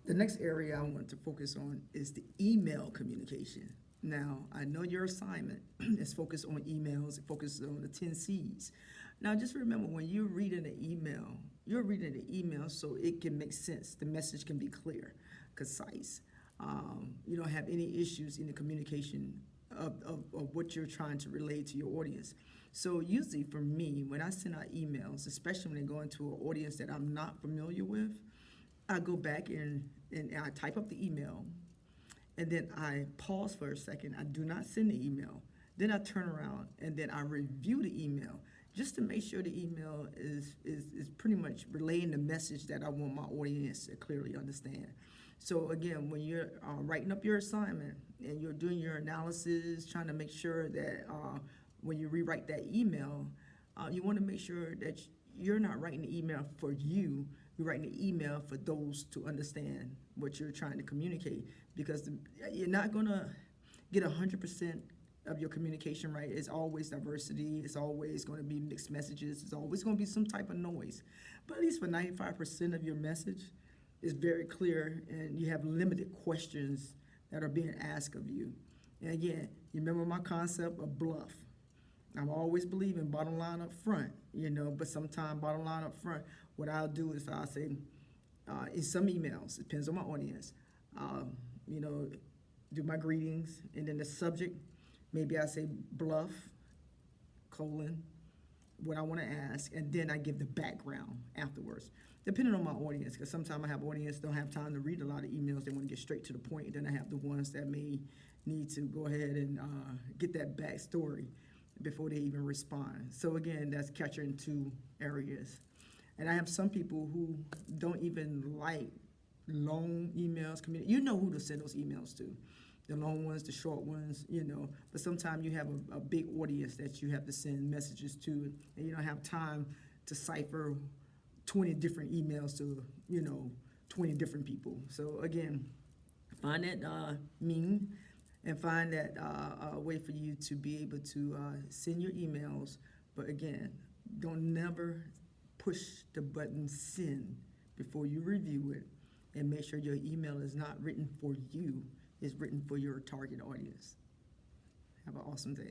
The next area I want to focus on is the email communication. Now, I know your assignment is focused on emails, it focuses on the 10 C's. Now, just remember when you're reading an email, you're reading the email so it can make sense. The message can be clear, concise. You don't have any issues in the communication of what you're trying to relay to your audience. So usually for me, when I send out emails, especially when they go into an audience that I'm not familiar with, I go back and I type up the email, and then I pause for a second. I do not send the email. Then I turn around and then I review the email just to make sure the email is pretty much relaying the message that I want my audience to clearly understand. So again, when you're writing up your assignment and you're doing your analysis, trying to make sure that when you rewrite that email, you want to make sure that you're not writing the email for you. You're writing the email for those to understand what you're trying to communicate, because you're not going to get 100% of your communication right. It's always diversity. It's always going to be mixed messages. It's always going to be some type of noise. But at least for 95% of your message, it's very clear, and you have limited questions that are being asked of you. And again, you remember my concept of bluff. I'm always believing bottom line up front, but sometimes bottom line up front, what I'll do is I'll say, in some emails, it depends on my audience, do my greetings, and then the subject, maybe I say bluff, colon, what I want to ask, and then I give the background afterwards, depending on my audience, because sometimes I have audience don't have time to read a lot of emails. They want to get straight to the point, and then I have the ones that may need to go ahead and get that backstory before they even respond. So again, that's capturing two areas. And I have some people who don't even like long emails. You know who to send those emails to. The long ones, the short ones, But sometimes you have a big audience that you have to send messages to, and you don't have time to cipher 20 different emails to, 20 different people. So again, find that mean, and find that way for you to be able to send your emails. But again, don't never push the button send before you review it, and make sure your email is not written for you, it's written for your target audience. Have an awesome day.